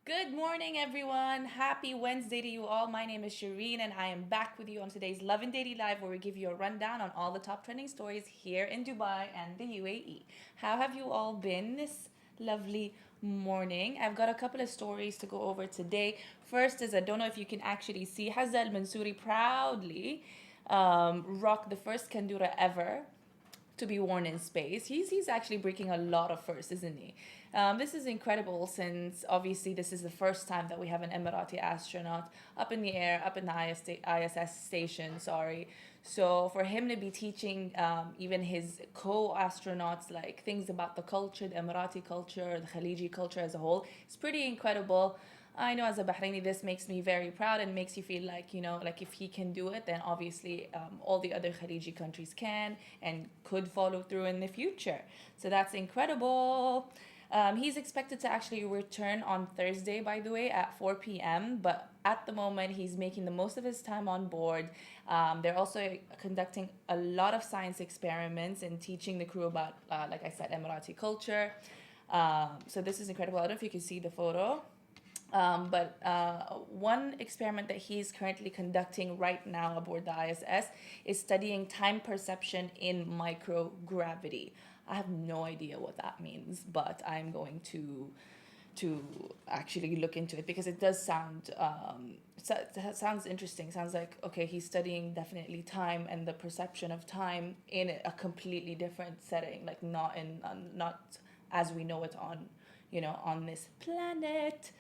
Good morning, everyone. Happy Wednesday to you all. My name is Shireen, and I am back with you on today's Love and Daily Live, where we give you a rundown on all the top trending stories here in Dubai and the UAE. How have you all been this lovely morning? I've got a couple of stories to go over today. First is I don't know if you can actually see Hazzaa Al Mansouri proudly rock the first Kandura ever to be worn in space. He's actually breaking a lot of firsts, isn't he? This is incredible since obviously this is the first time that we have an Emirati astronaut up in the air, up in the ISS station. Sorry. So for him to be teaching even his co-astronauts like things about the culture, the Emirati culture, the Khaliji culture as a whole, it's pretty incredible. I know as a Bahraini, this makes me very proud and makes you feel like, like if he can do it, then obviously all the other Khaliji countries can and could follow through in the future. So that's incredible. He's expected to actually return on Thursday, by the way, at 4 p.m. But at the moment, he's making the most of his time on board. They're also conducting a lot of science experiments and teaching the crew about, like I said, Emirati culture. So this is incredible. I don't know if you can see the photo. But one experiment that he's currently conducting right now aboard the ISS is studying time perception in microgravity. I have no idea what that means, but I'm going to actually look into it because it does sounds interesting. Sounds like okay, he's studying definitely time and the perception of time in a completely different setting, like not as we know it on on this planet.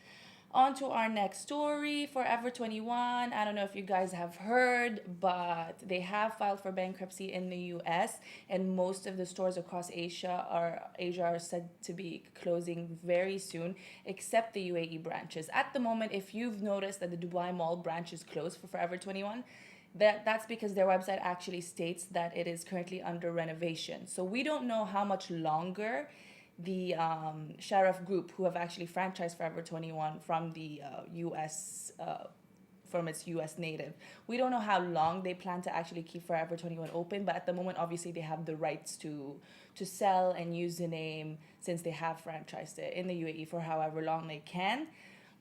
On to our next story, Forever 21. I don't know if you guys have heard, but they have filed for bankruptcy in the US, and most of the stores across Asia are said to be closing very soon, except the UAE branches. At the moment, if you've noticed that the Dubai Mall branch is closed for Forever 21, that's because their website actually states that it is currently under renovation. So we don't know how much longer the Sharaf Group, who have actually franchised Forever 21 from the US, from its US native. We don't know how long they plan to actually keep Forever 21 open, but at the moment, obviously, they have the rights to sell and use the name since they have franchised it in the UAE for however long they can.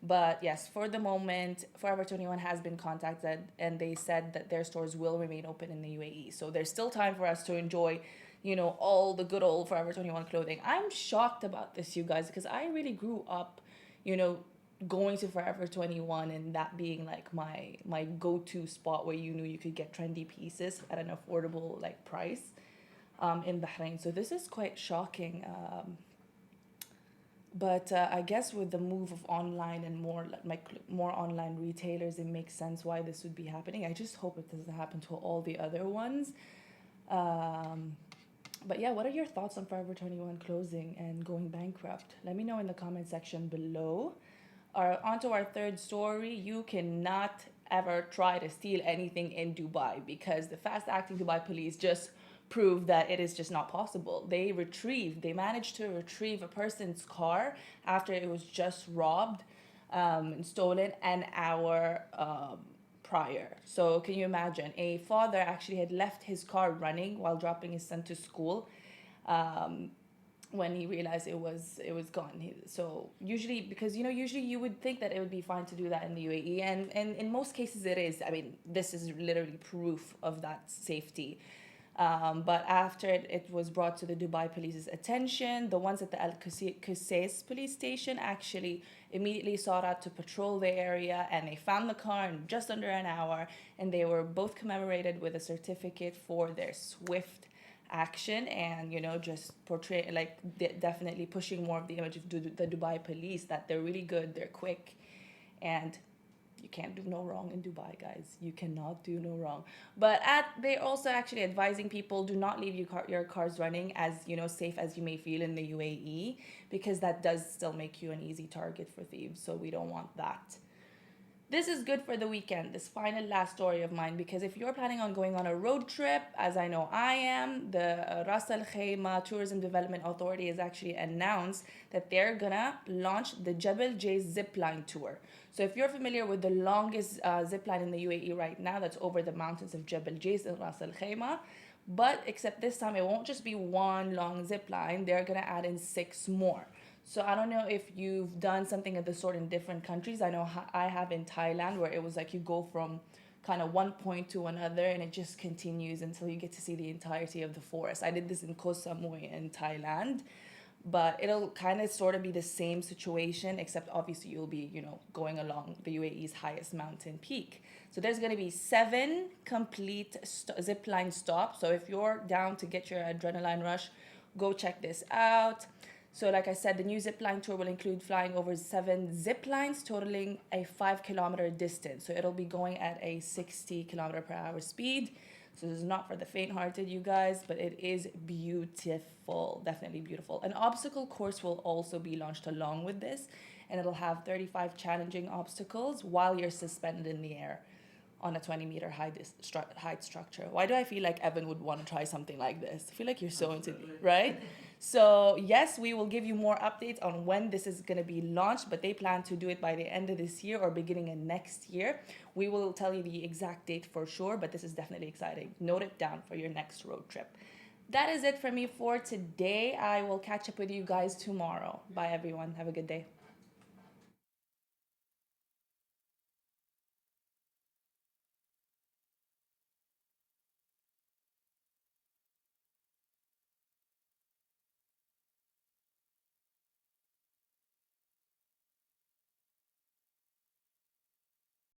But yes, for the moment, Forever 21 has been contacted and they said that their stores will remain open in the UAE. So there's still time for us to enjoy all the good old Forever 21 clothing. I'm shocked about this, you guys, because I really grew up, you know, going to Forever 21 and that being like my go-to spot where you knew you could get trendy pieces at an affordable like price in Bahrain. So this is quite shocking. But I guess with the move of online and more online retailers, it makes sense why this would be happening. I just hope it doesn't happen to all the other ones. Um, but yeah, what are your thoughts on Forever 21 closing and going bankrupt? Let me know in the comment section below. Onto our third story. You cannot ever try to steal anything in Dubai because the fast acting Dubai police just proved that it is just not possible. They managed to retrieve a person's car after it was just robbed and stolen an hour prior. So can you imagine? A father actually had left his car running while dropping his son to school. Um, when he realized it was gone. So usually, because usually you would think that it would be fine to do that in the UAE, and in most cases it is. I mean, this is literally proof of that safety. But after it was brought to the Dubai police's attention, the ones at the Al Qusais police station actually immediately sought out to patrol the area, and they found the car in just under an hour, and they were both commemorated with a certificate for their swift action and just portray like definitely pushing more of the image of the Dubai police, that they're really good, they're quick, and you can't do no wrong in Dubai, guys. You cannot do no wrong. But they're also actually advising people, do not leave your cars running as safe as you may feel in the UAE, because that does still make you an easy target for thieves. So we don't want that. This is good for the weekend, this final last story of mine, because if you're planning on going on a road trip, as I know I am, the Ras Al Khaimah Tourism Development Authority has actually announced that they're gonna launch the Jebel J Zipline Tour. So if you're familiar with the longest zip line in the UAE right now, that's over the mountains of Jebel J in Ras Al Khaimah. But except this time, it won't just be one long zip line, they're gonna add in six more. So I don't know if you've done something of the sort in different countries. I know I have in Thailand, where it was like you go from kind of one point to another and it just continues until you get to see the entirety of the forest. I did this in Koh Samui in Thailand, but it'll kind of sort of be the same situation, except obviously you'll be, going along the UAE's highest mountain peak. So there's going to be 7 complete zip line stops. So if you're down to get your adrenaline rush, go check this out. So like I said, the new Zipline Tour will include flying over 7 zip lines, totaling a 5-kilometer distance. So it'll be going at a 60 kilometer per hour speed. So this is not for the faint-hearted, you guys, but it is beautiful, definitely beautiful. An obstacle course will also be launched along with this, and it'll have 35 challenging obstacles while you're suspended in the air on a 20-meter height structure. Why do I feel like Evan would want to try something like this? I feel like you're so into, right? So yes, we will give you more updates on when this is going to be launched, but they plan to do it by the end of this year or beginning of next year. We will tell you the exact date for sure, but this is definitely exciting. Note it down for your next road trip. That is it for me for today. I will catch up with you guys tomorrow. Bye everyone. Have a good day.